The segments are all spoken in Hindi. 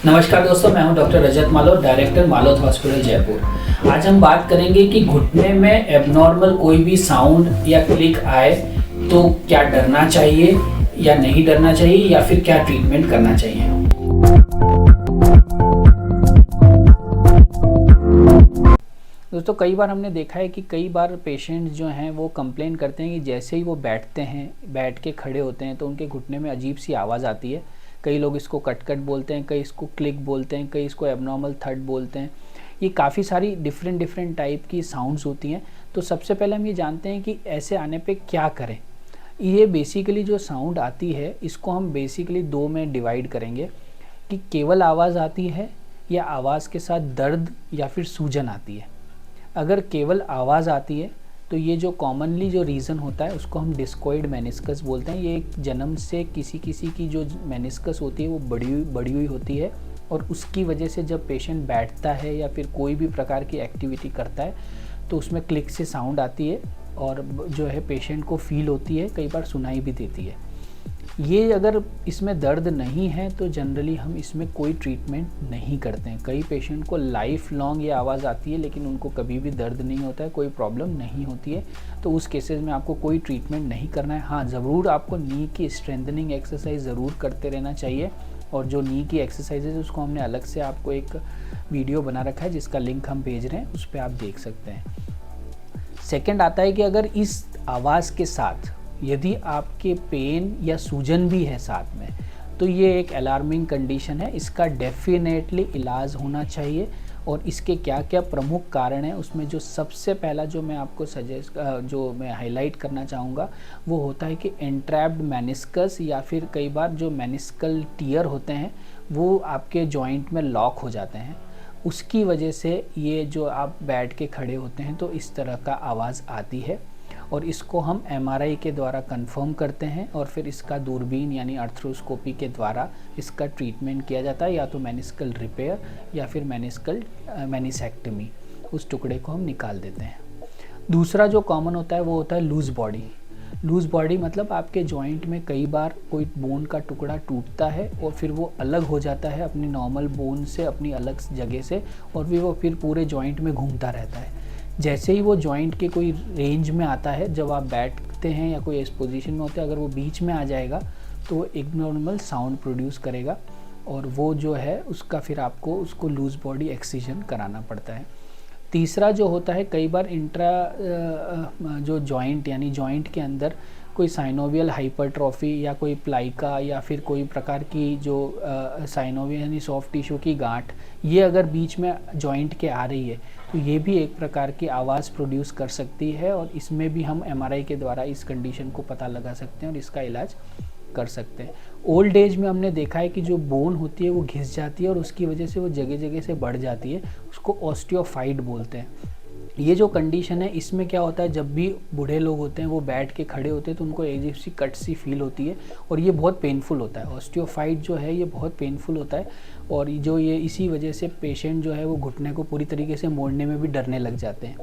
नमस्कार दोस्तों, मैं हूं डॉक्टर रजत मालोत, डायरेक्टर मालोत हॉस्पिटल जयपुर। आज हम बात करेंगे कि घुटने में एबनॉर्मल कोई भी साउंड या क्लिक आए तो क्या डरना चाहिए या नहीं डरना चाहिए, या फिर क्या ट्रीटमेंट करना चाहिए। दोस्तों, कई बार हमने देखा है कि कई बार पेशेंट जो हैं वो कंप्लेन करते हैं कि जैसे ही वो बैठते हैं, बैठ के खड़े होते हैं तो उनके घुटने में अजीब सी आवाज़ आती है। कई लोग इसको कट कट बोलते हैं, कई इसको क्लिक बोलते हैं, कई इसको एबनॉर्मल थर्ड बोलते हैं। ये काफ़ी सारी डिफरेंट टाइप की साउंड्स होती हैं। तो सबसे पहले हम ये जानते हैं कि ऐसे आने पे क्या करें। ये बेसिकली जो साउंड आती है इसको हम बेसिकली दो में डिवाइड करेंगे कि केवल आवाज़ आती है या आवाज़ के साथ दर्द या फिर सूजन आती है। अगर केवल आवाज़ आती है तो ये जो कॉमनली जो रीज़न होता है उसको हम डिस्कोइड मेनिस्कस बोलते हैं। ये एक जन्म से किसी की जो मेनिस्कस होती है वो बड़ी हुई होती है, और उसकी वजह से जब पेशेंट बैठता है या फिर कोई भी प्रकार की एक्टिविटी करता है तो उसमें क्लिक से साउंड आती है और जो है पेशेंट को फील होती है, कई बार सुनाई भी देती है। ये अगर इसमें दर्द नहीं है तो जनरली हम इसमें कोई ट्रीटमेंट नहीं करते हैं। कई पेशेंट को लाइफ लॉन्ग ये आवाज़ आती है लेकिन उनको कभी भी दर्द नहीं होता है, कोई प्रॉब्लम नहीं होती है, तो उस केसेस में आपको कोई ट्रीटमेंट नहीं करना है। हाँ, ज़रूर आपको नी की स्ट्रेंथनिंग एक्सरसाइज ज़रूर करते रहना चाहिए, और जो नी की एक्सरसाइजेज उसको हमने अलग से आपको एक वीडियो बना रखा है जिसका लिंक हम भेज रहे हैं, उस पर आप देख सकते हैं। सेकेंड आता है कि अगर इस आवाज़ के साथ यदि आपके पेन या सूजन भी है साथ में, तो ये एक अलार्मिंग कंडीशन है। इसका डेफिनेटली इलाज होना चाहिए। और इसके क्या क्या प्रमुख कारण हैं उसमें जो सबसे पहला जो मैं आपको जो मैं हाईलाइट करना चाहूँगा वो होता है कि एंट्रैप्ड मेनिस्कस, या फिर कई बार जो मेनिस्कल टीयर होते हैं वो आपके जॉइंट में लॉक हो जाते हैं। उसकी वजह से ये जो आप बैठ के खड़े होते हैं तो इस तरह का आवाज़ आती है, और इसको हम एमआरआई के द्वारा कंफर्म करते हैं और फिर इसका दूरबीन यानी आर्थ्रोस्कोपी के द्वारा इसका ट्रीटमेंट किया जाता है, या तो मेनिस्कल रिपेयर या फिर मेनिसेक्टमी, उस टुकड़े को हम निकाल देते हैं। दूसरा जो कॉमन होता है वो होता है लूज़ बॉडी। लूज़ बॉडी मतलब आपके जॉइंट में कई बार कोई बोन का टुकड़ा टूटता है और फिर वो अलग हो जाता है अपनी नॉर्मल बोन से, अपनी अलग जगह से, और वो फिर पूरे जॉइंट में घूमता रहता है। जैसे ही वो जॉइंट के कोई रेंज में आता है, जब आप बैठते हैं या कोई इस पोजीशन में होते हैं, अगर वो बीच में आ जाएगा तो वो एबनॉर्मल साउंड प्रोड्यूस करेगा, और वो जो है उसका फिर आपको उसको लूज़ बॉडी एक्सिजन कराना पड़ता है। तीसरा जो होता है, कई बार जो जॉइंट यानी जॉइंट के अंदर कोई साइनोवियल हाइपरट्रॉफी या कोई प्लाइका या फिर कोई प्रकार की जो साइनोवियल यानी सॉफ्ट टिश्यू की गांठ, ये अगर बीच में जॉइंट के आ रही है तो ये भी एक प्रकार की आवाज़ प्रोड्यूस कर सकती है, और इसमें भी हम एमआरआई के द्वारा इस कंडीशन को पता लगा सकते हैं और इसका इलाज कर सकते हैं। ओल्ड एज में हमने देखा है कि जो बोन होती है वो घिस जाती है और उसकी वजह से वो जगह जगह से बढ़ जाती है, उसको ऑस्टियोफाइट बोलते हैं। ये जो कंडीशन है इसमें क्या होता है, जब भी बूढ़े लोग होते हैं वो बैठ के खड़े होते हैं तो उनको अजीब सी कट सी फील होती है, और ये बहुत पेनफुल होता है। ऑस्टियोफाइट जो है ये बहुत पेनफुल होता है, और जो ये इसी वजह से पेशेंट जो है वो घुटने को पूरी तरीके से मोड़ने में भी डरने लग जाते हैं।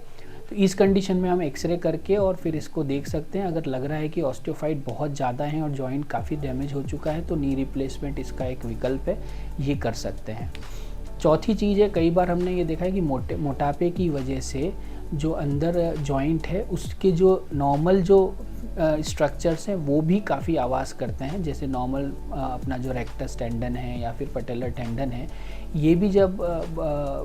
तो इस कंडीशन में हम एक्सरे करके और फिर इसको देख सकते हैं। अगर लग रहा है कि ऑस्टियोफाइट बहुत ज़्यादा है और जॉइंट काफ़ी डैमेज हो चुका है तो नी रिप्लेसमेंट इसका एक विकल्प है, ये कर सकते हैं। चौथी चीज़ है, कई बार हमने ये देखा है कि मोटापे की वजह से जो अंदर जॉइंट है उसके जो नॉर्मल जो स्ट्रक्चर्स हैं वो भी काफ़ी आवाज़ करते हैं। जैसे नॉर्मल अपना जो रेक्टस टेंडन है या फिर पटेलर टेंडन है, ये भी जब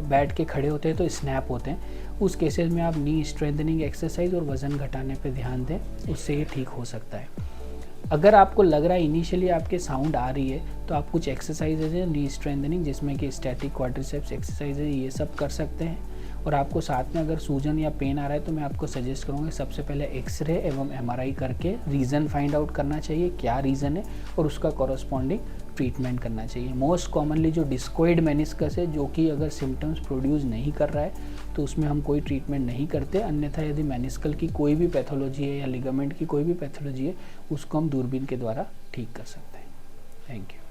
बैठ के खड़े होते हैं तो स्नैप होते हैं। उस केसेस में आप नी स्ट्रेंथनिंग एक्सरसाइज और वज़न घटाने पे ध्यान दें, उससे ये ठीक हो सकता है। अगर आपको लग रहा है इनिशियली आपके साउंड आ रही है तो आप कुछ एक्सरसाइजेज हैं नी स्ट्रेंथनिंग, जिसमें कि स्टैटिक क्वाड्रिसेप्स एक्सरसाइज है, ये सब कर सकते हैं। और आपको साथ में अगर सूजन या पेन आ रहा है तो मैं आपको सजेस्ट करूँगा सबसे पहले एक्सरे एवं एमआरआई करके रीज़न फाइंड आउट करना चाहिए, क्या रीज़न है, और उसका कॉरस्पॉन्डिंग ट्रीटमेंट करना चाहिए। मोस्ट कॉमनली जो डिस्कोइड मेनिस्कस है, जो कि अगर सिम्टम्स प्रोड्यूस नहीं कर रहा है तो उसमें हम कोई ट्रीटमेंट नहीं करते। अन्यथा यदि मेनिस्कल की कोई भी पैथोलॉजी है या लिगामेंट की कोई भी पैथोलॉजी है, उसको हम दूरबीन के द्वारा ठीक कर सकते हैं। Thank you.